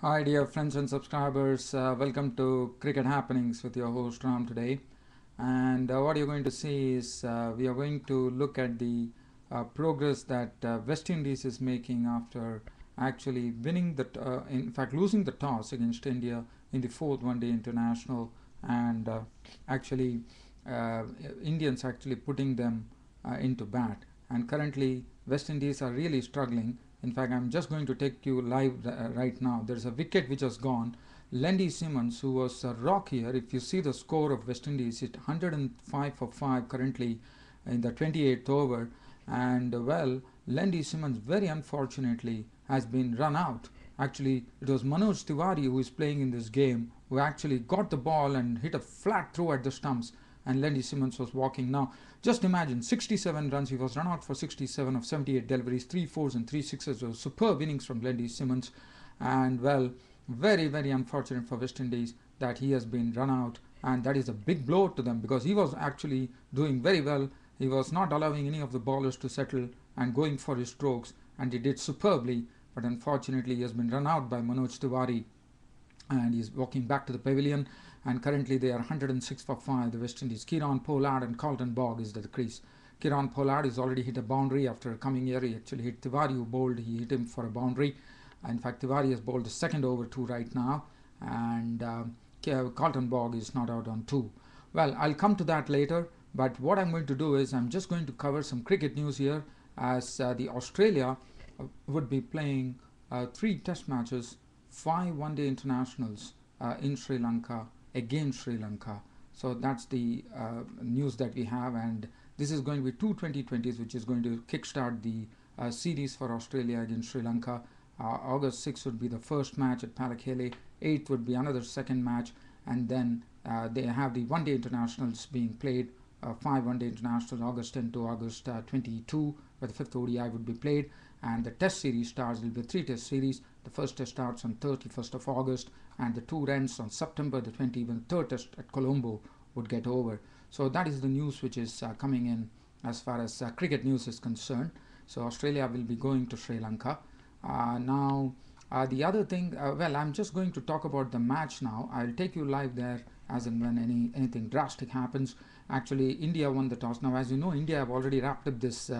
Hi, dear friends and subscribers. Welcome to Cricket Happenings with your host Ram today. And what you're going to see is we are going to look at the progress that West Indies is making after actually winning in fact, losing the toss against India in the fourth one day international, and actually, uh, Indians actually putting them into bat. And currently, West Indies are really struggling. In fact, I'm just going to take you live right now. There's a wicket which has gone. Lendy Simmons, who was a rock here, if you see the score of West Indies, it's 105 for 5 currently in the 28th over. And well, Lendy Simmons, very unfortunately, has been run out. Actually, it was Manoj Tiwari who is playing in this game who actually got the ball and hit a flat throw at the stumps, and Lendy Simmons was walking. Now, just imagine 67 runs. He was run out for 67 of 78 deliveries, 3 fours and 3 sixes. So superb innings from Lendy Simmons. And well, very, very unfortunate for West Indies that he has been run out. And that is a big blow to them because he was actually doing very well. He was not allowing any of the bowlers to settle and going for his strokes. And he did superbly. But unfortunately, he has been run out by Manoj Tiwari, and he's walking back to the pavilion. And currently they are 106 for 5, the West Indies. Kieron Pollard and Carlton Bogg is the crease. Kieron Pollard has already hit a boundary after coming here. He actually hit Tiwari, who bowled. He hit him for a boundary. In fact, Tiwari has bowled the second over 2 right now, and Carlton Bogg is not out on 2. Well, I'll come to that later, but what I'm going to do is I'm just going to cover some cricket news here, as the Australia would be playing 3 test matches, 5 one-day internationals in Sri Lanka against Sri Lanka. So that's the news that we have, and this is going to be two 2020s, which is going to kickstart the series for Australia against Sri Lanka. August 6th would be the first match at Palakhele, 8th would be another second match, and then they have the one-day internationals being played, 5 one-day internationals, August 10 to August 22, where the 5th ODI would be played, and the test series starts. Will be a 3-test series. The first test starts on 31st of August, and the 2 ends on September the 20th, when the third test at Colombo would get over. So that is the news which is coming in as far as cricket news is concerned. So Australia will be going to Sri Lanka. The other thing, well, I'm just going to talk about the match now. I'll take you live there as and when anything drastic happens. Actually, India won the toss. Now, as you know, India have already wrapped up this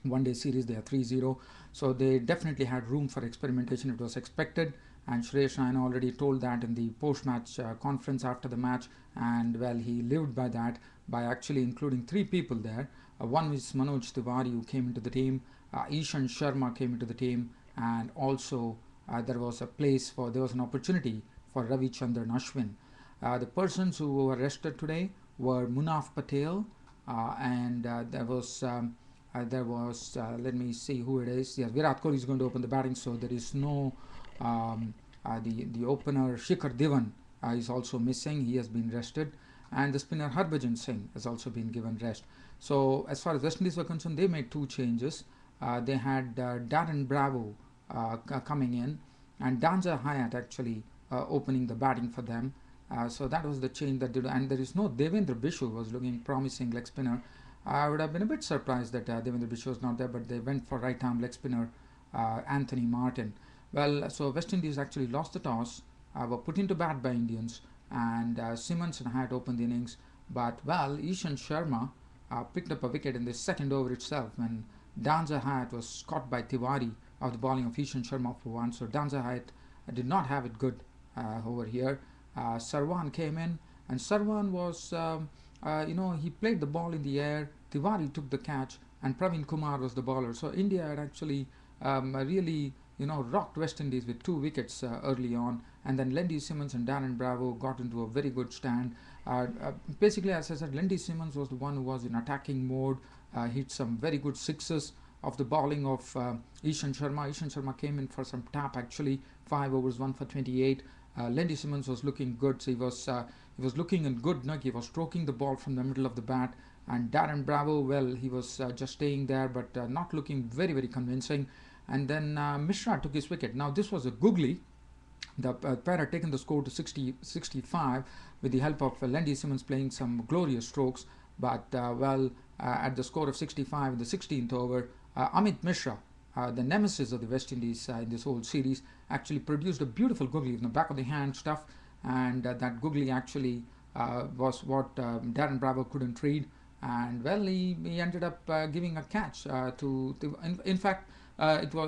one-day series. They are 3-0, so they definitely had room for experimentation. It was expected, and Suresh Raina already told that in the post-match conference after the match, and well, he lived by that by actually including 3 people there. One is Manoj Tiwari, who came into the team. Ishan Sharma came into the team, and also there was an opportunity for Ravi Chandran Ashwin. The persons who were arrested today were Munaf Patel, and let me see who it is. Yes, Virat Kohli is going to open the batting, so there is no the opener Shikhar Dhawan is also missing. He has been rested, and the spinner Harbhajan Singh has also been given rest. So as far as West Indies were concerned, they made 2 changes. They had Darren Bravo coming in, and Danza Hayat actually opening the batting for them. So that was the change that did, and there is no Devendra Bishu, was looking promising leg spinner. I would have been a bit surprised that Devendra Bishu was not there, but they went for right arm leg spinner Anthony Martin. Well, so West Indies actually lost the toss, were put into bat by Indians, and Simmons and Hayat opened the innings. But well, Ishan Sharma picked up a wicket in the second over itself when Danza Hayat was caught by Tiwari of the bowling of Ishan Sharma for 1. So Danza Hayat did not have it good over here. Sarwan came in, and Sarwan was, he played the ball in the air. Tiwari took the catch, and Praveen Kumar was the bowler. So India had actually really, rocked West Indies with 2 wickets early on, and then Lendy Simmons and Darren Bravo got into a very good stand. Basically, as I said, Lendy Simmons was the one who was in attacking mode, hit some very good sixes of the bowling of Ishan Sharma. Ishan Sharma came in for some tap actually, 5 overs, 1 for 28. Lendy Simmons was looking good, so he was looking in good nick. He was stroking the ball from the middle of the bat, and Darren Bravo, well, he was just staying there, but not looking very, very convincing. And then Mishra took his wicket. Now this was a googly. The pair had taken the score to 65 with the help of Lendy Simmons playing some glorious strokes. But at the score of 65 in the 16th over, Amit Mishra the nemesis of the West Indies in this whole series, actually produced a beautiful googly in the back of the hand stuff, and that googly actually was what Darren Bravo couldn't read, and well, he ended up giving a catch in fact,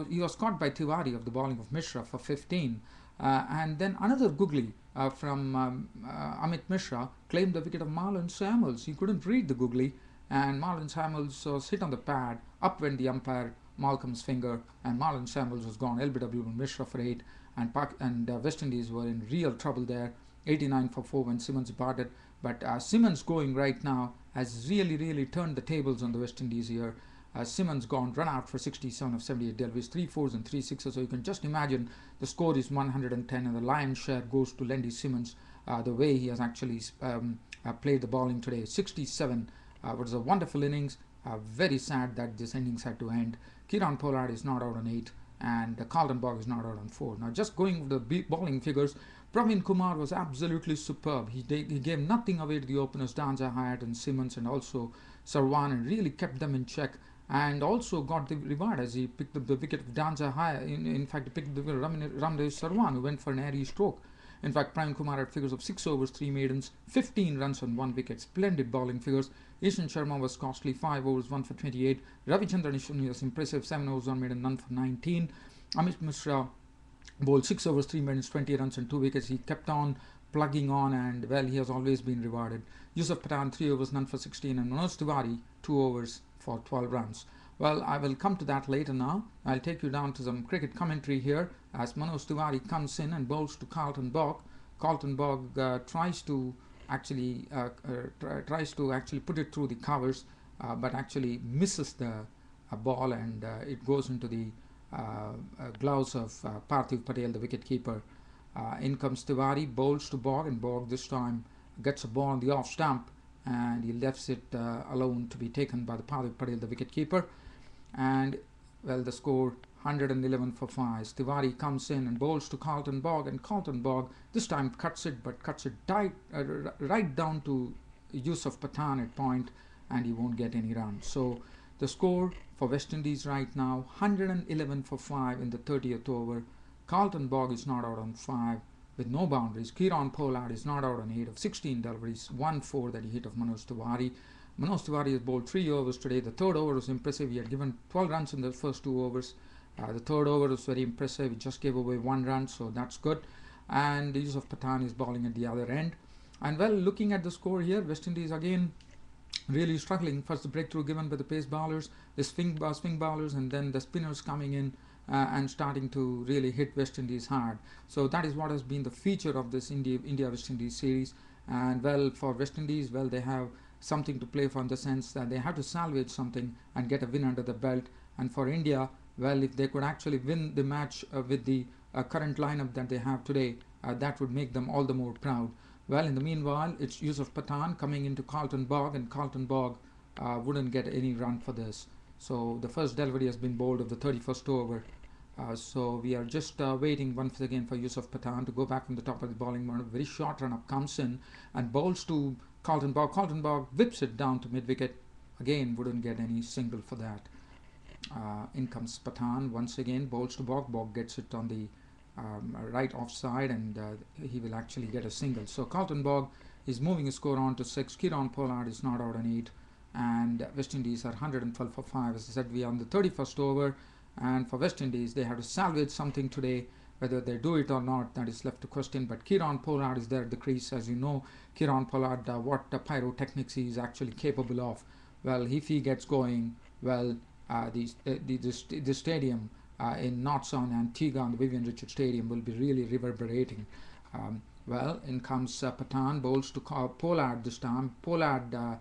he was caught by Tiwari of the bowling of Mishra for 15, and then another googly from Amit Mishra claimed the wicket of Marlon Samuels. He couldn't read the googly, and Marlon Samuels was hit on the pad. Up went the umpire Malcolm's finger, and Marlon Samuels was gone. LBW Mishra for 8, and West Indies were in real trouble there. 89 for 4 when Simmons departed, but Simmons going right now has really turned the tables on the West Indies here. Simmons gone run out for 67 of 78 deliveries, 3 fours and 3 sixes. So you can just imagine the score is 110, and the lion's share goes to Lendy Simmons. The way he has actually played the bowling today, 67 was a wonderful innings. Very sad that this innings had to end. Kieron Pollard is not out on 8, and Carlton Bogg is not out on 4. Now, just going with the bowling figures, Praveen Kumar was absolutely superb. He gave nothing away to the openers, Danza Hyatt and Simmons, and also Sarwan, and really kept them in check, and also got the reward as he picked up the wicket of Danza Hyatt. In fact, he picked up the wicket of Ramdev Sarwan, who went for an airy stroke. In fact, Praveen Kumar had figures of 6 overs, 3 maidens, 15 runs on 1 wicket. Splendid bowling figures. Ishan Sharma was costly, 5 overs, 1 for 28. Ravichandran Ishwani was impressive, 7 overs, 1 maiden, none for 19. Amit Mishra bowled 6 overs, 3 maidens, 20 runs and 2 wickets. He kept on plugging on, and well, he has always been rewarded. Yusuf Pathan, 3 overs, none for 16, and Manoj Tiwari, 2 overs for 12 runs. Well, I will come to that later now. I'll take you down to some cricket commentary here as Manoj Tiwari comes in and bowls to Carlton Bogg. Carlton Bogg tries to actually put it through the covers, but actually misses the ball, and it goes into the gloves of Parthiv Patel, the wicketkeeper. In comes Tiwari, bowls to Bogg, and Bogg this time gets a ball on the off stump, and he left it alone to be taken by the Parthiv Patel, the wicketkeeper. And well, the score 111 for 5. Tiwari comes in and bowls to Carlton Bogg, and Carlton Bogg this time cuts it right down to Yusuf Pathan at point, and he won't get any runs. So the score for West Indies right now 111 for 5 in the 30th over. Carlton Bogg is not out on 5 with no boundaries. Kieron Pollard is not out on 8 of 16 deliveries, 1-4 that he hit of Manoj Tiwari. Manoj Tiwari has bowled 3 overs today. The third over was impressive. He had given 12 runs in the first 2 overs. The third over was very impressive. He just gave away 1 run, so that's good. And Yusuf Pathan is bowling at the other end. And well, looking at the score here, West Indies again really struggling. First the breakthrough given by the pace bowlers, the swing bowlers, and then the spinners coming in and starting to really hit West Indies hard. So that is what has been the feature of this India-West Indies series. And well, for West Indies, well, they have something to play for in the sense that they have to salvage something and get a win under the belt. And for India, well, if they could actually win the match with the current lineup that they have today, that would make them all the more proud. Well, in the meanwhile, it's Yusuf Pathan coming into Carlton Bogg, and Carlton Bogg wouldn't get any run for this. So the first delivery has been bowled of the 31st over. So we are just waiting once again for Yusuf Pathan to go back from the top of the bowling order. Very short run up comes in and bowls to Carlton Bogg. Carlton Bogg whips it down to mid-wicket. Again, wouldn't get any single for that. In comes Pathan once again, bowls to Bogg. Bogg gets it on the right offside, and he will actually get a single. So Carlton Bogg is moving his score on to 6. Kieron Pollard is not out on 8, and West Indies are 112 for 5. As I said, we are on the 31st over, and for West Indies, they have to salvage something today. Whether they do it or not, that is left to question. But Kieron Pollard is there at the crease. As you know, Kieron Pollard, what pyrotechnics he is actually capable of. Well, if he gets going, well, the stadium in Northsound, Antigua, and the Vivian Richards Stadium will be really reverberating. Well, in comes Pathan, bowls to Pollard this time. Pollard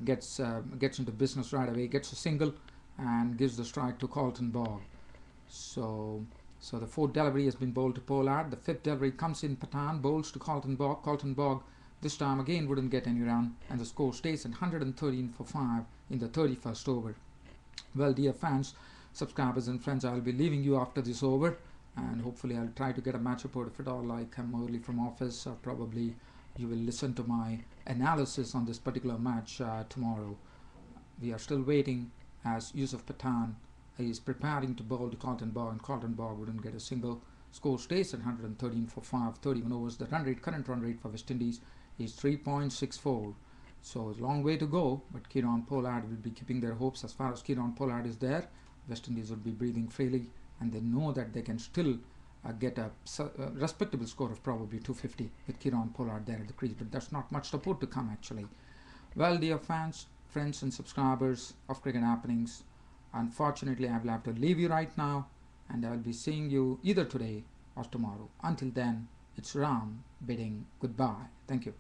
gets into business right away, gets a single, and gives the strike to Carlton Bogg. So the 4th delivery has been bowled to Pollard. The 5th delivery comes in. Pathan bowls to Carlton Bogg. Carlton Bogg this time again wouldn't get any run, and the score stays at 113 for 5 in the 31st over. Well, dear fans, subscribers and friends, I'll be leaving you after this over, and hopefully I'll try to get a match report if at all I come early from office, or probably you will listen to my analysis on this particular match tomorrow. We are still waiting as Yusuf Pathan is preparing to bowl to Carlton Borg, and Carlton Borg wouldn't get a single. Score stays at 113 for 31 overs. The current run rate for West Indies is 3.64. So a long way to go, but Kieron Pollard will be keeping their hopes. As far as Kieron Pollard is there, West Indies would be breathing freely, and they know that they can still get a respectable score of probably 250 with Kieron Pollard there at the crease, but there's not much support to come actually. Well, dear fans, friends and subscribers of Cricket Happenings, unfortunately I will have to leave you right now, and I will be seeing you either today or tomorrow. Until then, it's Ram bidding goodbye. Thank you.